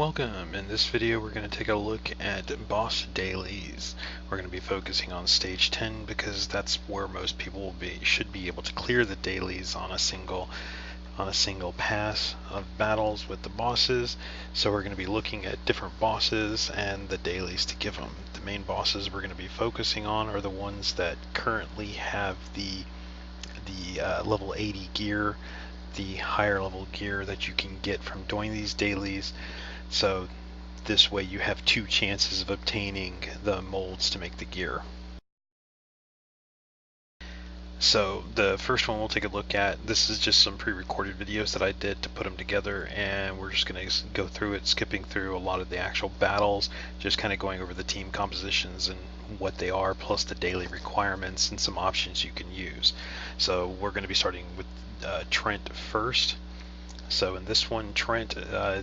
Welcome. In this video we're going to take a look at boss dailies. We're going to be focusing on stage 10 because that's where most people should be able to clear the dailies on a single pass of battles with the bosses. So we're going to be looking at different bosses and the dailies to give them. The main bosses we're going to be focusing on are the ones that currently have the level 80 gear, the higher level gear that you can get from doing these dailies. So this way you have two chances of obtaining the molds to make the gear. So the first one we'll take a look at, this is just some pre-recorded videos that I did to put them together, and we're just going to go through it, skipping through a lot of the actual battles, just kind of going over the team compositions and what they are, plus the daily requirements and some options you can use. So we're going to be starting with Trent first. So in this one, Trent,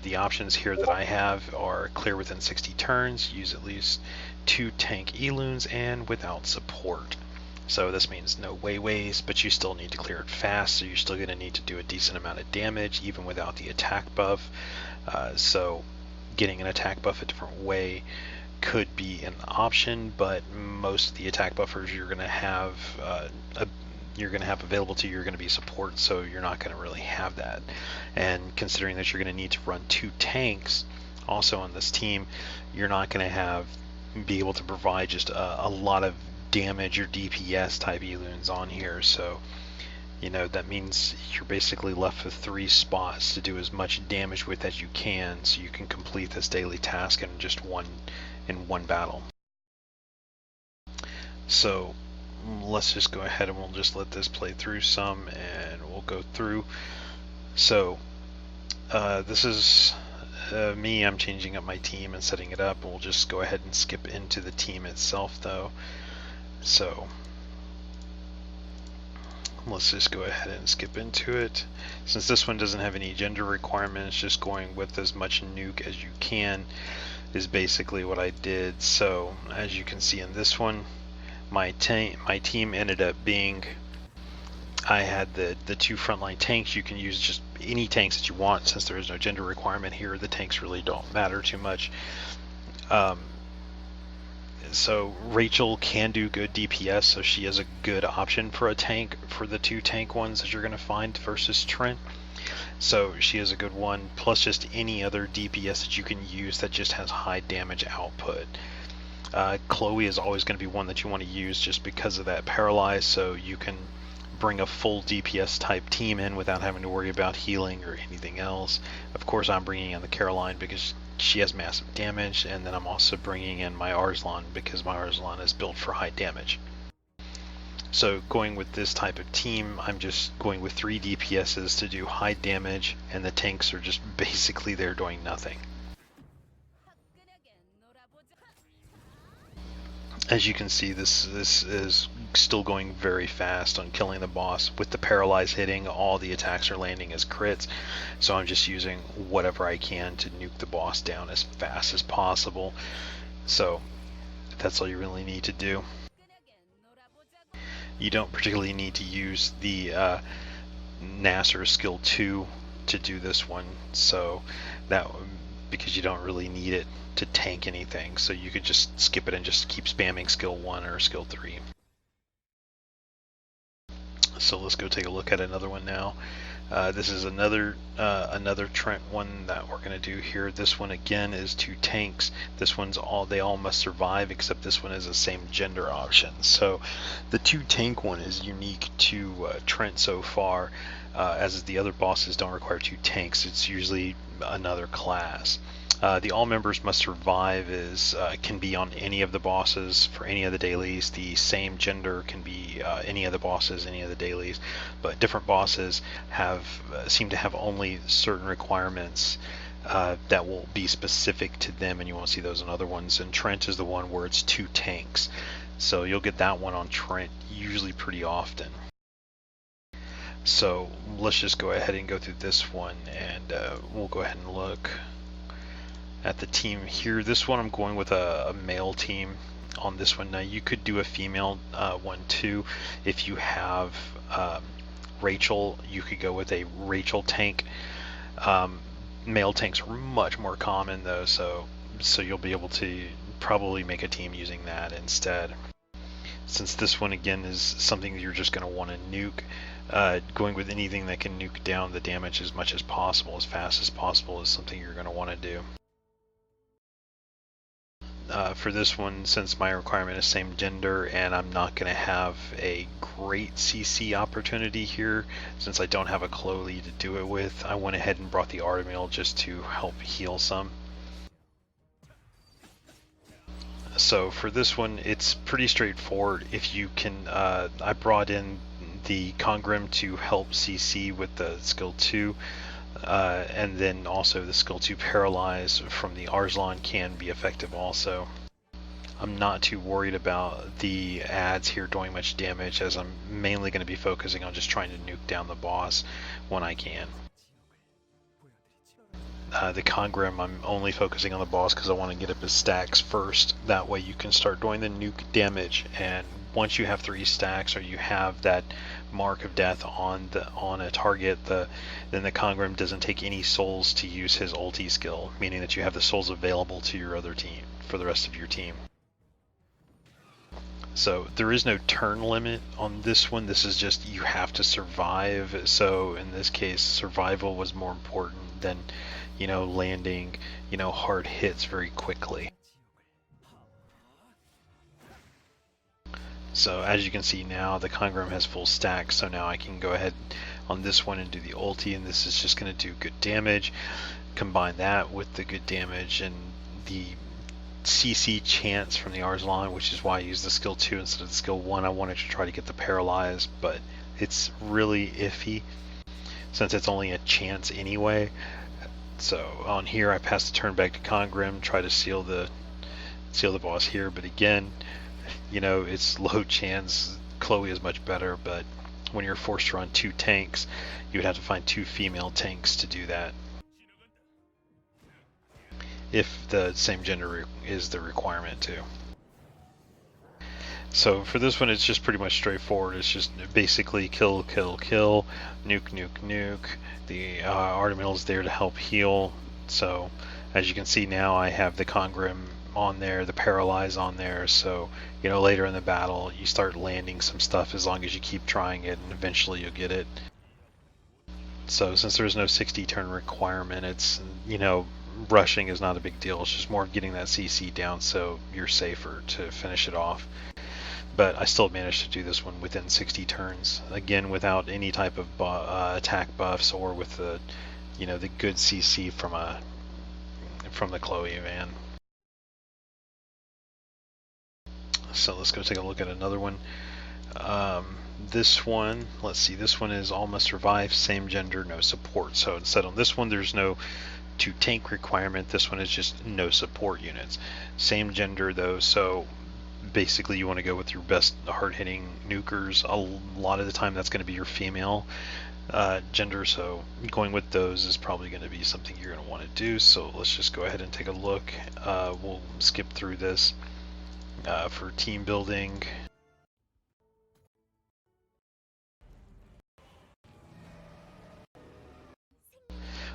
the options here that I have are clear within 60 turns, use at least 2 tank Elunes, and without support. So this means no wayways, but you still need to clear it fast, so you're still going to need to do a decent amount of damage even without the attack buff. So getting an attack buff a different way could be an option, but most of the attack buffers you're going to have available to you are going to be support, so you're not going to really have that. And considering that you're going to need to run 2 tanks also on this team, you're not going to be able to provide just a lot of damage or DPS type Elunes on here. So that means you're basically left with 3 spots to do as much damage with as you can, so you can complete this daily task in just one battle. So let's just go ahead and we'll just let this play through some, and we'll go through. So this is me. I'm changing up my team and setting it up. We'll just go ahead and skip into the team itself though. So let's just go ahead and skip into it. Since this one doesn't have any gender requirements, just going with as much nuke as you can is basically what I did. So as you can see in this one, my team ended up being, I had the 2 frontline tanks. You can use just any tanks that you want since there is no gender requirement here. The tanks really don't matter too much. So Rachel can do good DPS, so she is a good option for a tank for the 2 tank ones that you're going to find versus Trent. So she is a good one, plus just any other DPS that you can use that just has high damage output. Chloe is always going to be one that you want to use just because of that paralyze, so you can bring a full DPS type team in without having to worry about healing or anything else. Of course, I'm bringing in the Caroline because she has massive damage, and then I'm also bringing in my Arslan because my Arslan is built for high damage. So going with this type of team, I'm just going with 3 DPSs to do high damage, and the tanks are just basically there doing nothing. As you can see, this is still going very fast on killing the boss. With the paralyze hitting, all the attacks are landing as crits, so I'm just using whatever I can to nuke the boss down as fast as possible. So that's all you really need to do. You don't particularly need to use the Nasser skill 2 to do this one, so because you don't really need it to tank anything, so you could just skip it and just keep spamming skill 1 or skill 3. So let's go take a look at another one now. This is another Trent one that we're going to do here. This one again is 2 tanks. This one's they all must survive, except this one is the same gender option. So the 2 tank one is unique to Trent so far, as the other bosses don't require 2 tanks. It's usually another class. The all members must survive can be on any of the bosses for any of the dailies. The same gender can be any of the bosses, any of the dailies, but different bosses seem to have only certain requirements that will be specific to them, and you won't see those in other ones. And Trent is the one where it's 2 tanks, so you'll get that one on Trent usually pretty often. So let's just go ahead and go through this one, and we'll go ahead and look at the team here. This one I'm going with a male team on this one. Now you could do a female one too. If you have Rachel, you could go with a Rachel tank. Male tanks are much more common though, so you'll be able to probably make a team using that instead. Since this one again is something that you're just going to want to nuke, going with anything that can nuke down the damage as much as possible, as fast as possible, is something you're going to want to do. For this one, since my requirement is same gender and I'm not going to have a great CC opportunity here, since I don't have a Chloe to do it with, I went ahead and brought the Artemis just to help heal some. So for this one, it's pretty straightforward. If you can, I brought in the Congrim to help CC with the skill 2, and then also the skill 2 Paralyze from the Arslan can be effective also. I'm not too worried about the ads here doing much damage, as I'm mainly going to be focusing on just trying to nuke down the boss when I can. The Congrim, I'm only focusing on the boss because I want to get up his stacks first. That way you can start doing the nuke damage, and once you have 3 stacks or you have that mark of death on a target, then the Congrim doesn't take any souls to use his ulti skill, meaning that you have the souls available to your other team for the rest of your team. So there is no turn limit on this one. This is just you have to survive. So in this case, survival was more important than, you know, landing, you know, hard hits very quickly. So as you can see now, the Congrim has full stack, so now I can go ahead on this one and do the ulti, and this is just going to do good damage. Combine that with the good damage and the CC chance from the Arslan, which is why I used the skill 2 instead of the skill 1. I wanted to try to get the Paralyze, but it's really iffy since it's only a chance anyway. So on here I pass the turn back to Congrim, try to seal the boss here, but again, you know, it's low chance. Chloe is much better, but when you're forced to run 2 tanks, you would have to find 2 female tanks to do that, if the same gender is the requirement too. So for this one, it's just pretty much straightforward. It's just basically kill, kill, kill, nuke, nuke, nuke. The Artemis is there to help heal. So as you can see now, I have the Congrim on there, the Paralyze on there. So, you know, later in the battle, you start landing some stuff as long as you keep trying it, and eventually you'll get it. So since there's no 60 turn requirement, it's, you know, rushing is not a big deal. It's just more of getting that CC down so you're safer to finish it off. But I still managed to do this one within 60 turns, again without any type of attack buffs, or with the, you know, the good CC from the Chloe van. So let's go take a look at another one. This one, let's see, this one is all must survive, same gender, no support. So instead on this one, there's no 2 tank requirement. This one is just no support units. Same gender though, so basically you want to go with your best hard-hitting nukers. A lot of the time that's going to be your female gender, so going with those is probably going to be something you're going to want to do. So let's just go ahead and take a look. We'll skip through this for team building.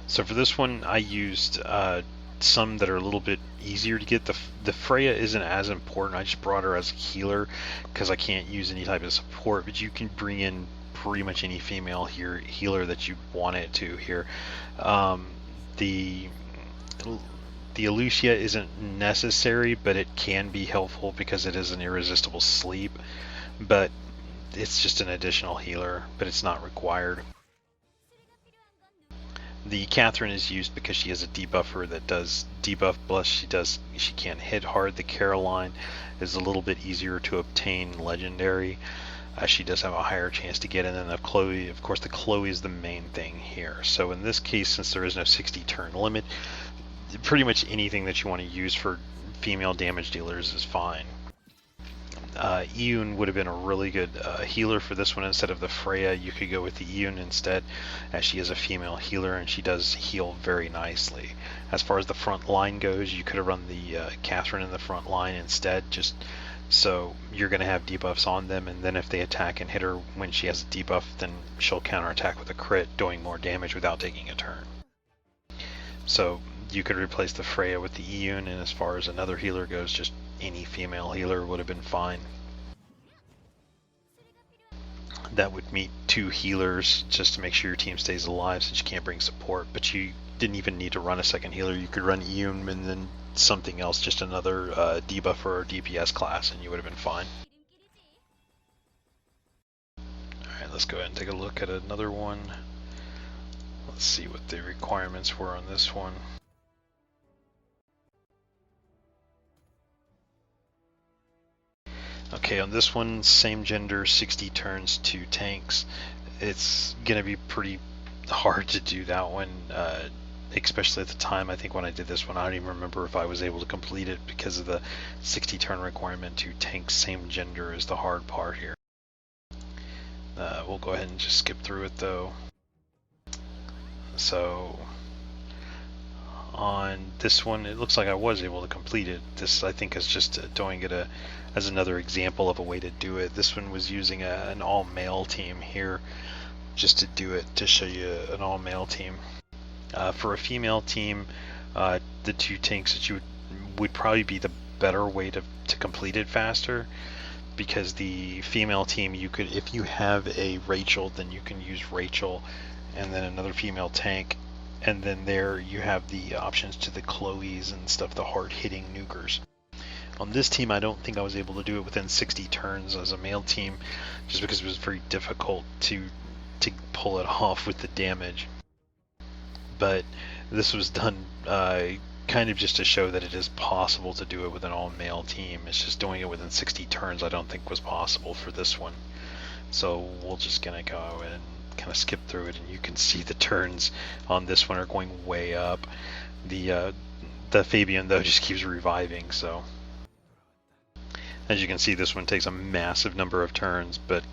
So for this one, I used some that are a little bit easier to get. The Freya isn't as important. I just brought her as a healer because I can't use any type of support, but you can bring in pretty much any female healer that you want it to here. The Elucia isn't necessary, but it can be helpful because it is an irresistible sleep, but it's just an additional healer, but it's not required. The Catherine is used because she has a debuffer that does debuff, plus she can't hit hard. The Caroline is a little bit easier to obtain legendary. She does have a higher chance to get in, and the Chloe, of course, the Chloe is the main thing here. So in this case, since there is no 60 turn limit, pretty much anything that you want to use for female damage dealers is fine. Elune would have been a really good healer for this one. Instead of the Freya, you could go with the Elune instead, as she is a female healer and she does heal very nicely. As far as the front line goes, you could have run the Catherine in the front line instead, just so you're going to have debuffs on them, and then if they attack and hit her when she has a debuff, then she'll counterattack with a crit, doing more damage without taking a turn. So you could replace the Freya with the Elune, and as far as another healer goes, just any female healer would have been fine. That would meet 2 healers just to make sure your team stays alive, since you can't bring support, but you didn't even need to run a second healer. You could run Elune and then something else, just another debuff or DPS class, and you would have been fine. Alright, let's go ahead and take a look at another one. Let's see what the requirements were on this one. Okay, on this one, same gender, 60 turns, 2 tanks. It's going to be pretty hard to do that one, especially at the time. I think when I did this one, I don't even remember if I was able to complete it because of the 60 turn requirement. 2 tanks, same gender is the hard part here. We'll go ahead and just skip through it though. So on this one, it looks like I was able to complete it. This, I think, is just doing it as another example of a way to do it. This one was using an all-male team here, just to do it, to show you an all-male team. For a female team, the 2 tanks that you would probably be the better way to complete it faster, because the female team, you could, if you have a Rachel, then you can use Rachel and then another female tank, and then there you have the options to the Chloes and stuff, the hard-hitting nukers. On this team, I don't think I was able to do it within 60 turns as a male team, just because it was very difficult to pull it off with the damage. But this was done kind of just to show that it is possible to do it with an all-male team. It's just doing it within 60 turns I don't think was possible for this one. So we're just gonna go and kind of skip through it, and you can see the turns on this one are going way up. The Fabian though just keeps reviving, so as you can see, this one takes a massive number of turns, but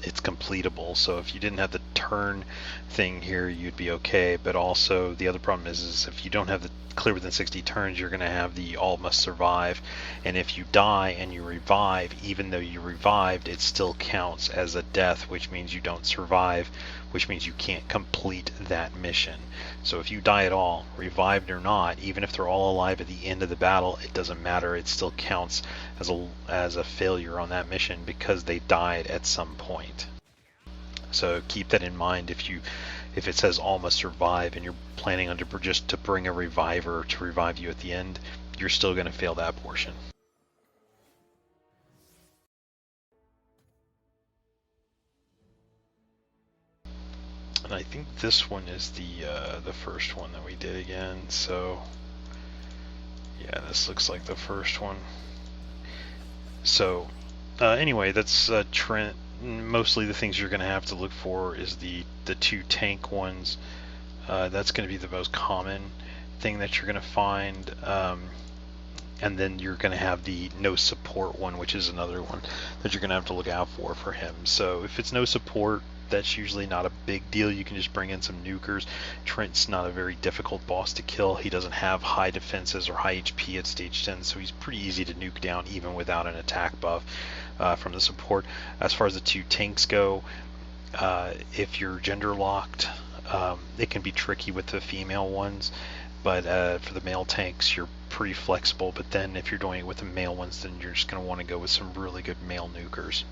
it's completable. So if you didn't have the turn thing here, you'd be okay. But also the other problem is if you don't have the clear within 60 turns, you're going to have the all must survive, and if you die and you revive, even though you revived, it still counts as a death, which means you don't survive, which means you can't complete that mission. So if you die at all, revived or not, even if they're all alive at the end of the battle, it doesn't matter. It still counts as a failure on that mission because they died at some point. So keep that in mind. If it says all must survive and you're planning on just to bring a reviver to revive you at the end, you're still going to fail that portion. And I think this one is the first one that we did again. So yeah, this looks like the first one. So anyway, that's Trent. Mostly the things you're going to have to look for is the 2 tank ones. That's going to be the most common thing that you're going to find, and then you're going to have the no support one, which is another one that you're going to have to look out for him. So if it's no support, that's usually not a big deal. You can just bring in some nukers. Trent's not a very difficult boss to kill. He doesn't have high defenses or high HP at stage 10, so he's pretty easy to nuke down even without an attack buff from the support. As far as the 2 tanks go, if you're gender locked, it can be tricky with the female ones, but for the male tanks, you're pretty flexible. But then if you're doing it with the male ones, then you're just going to want to go with some really good male nukers.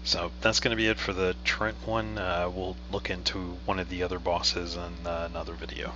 So that's going to be it for the Trent one. We'll look into one of the other bosses in another video.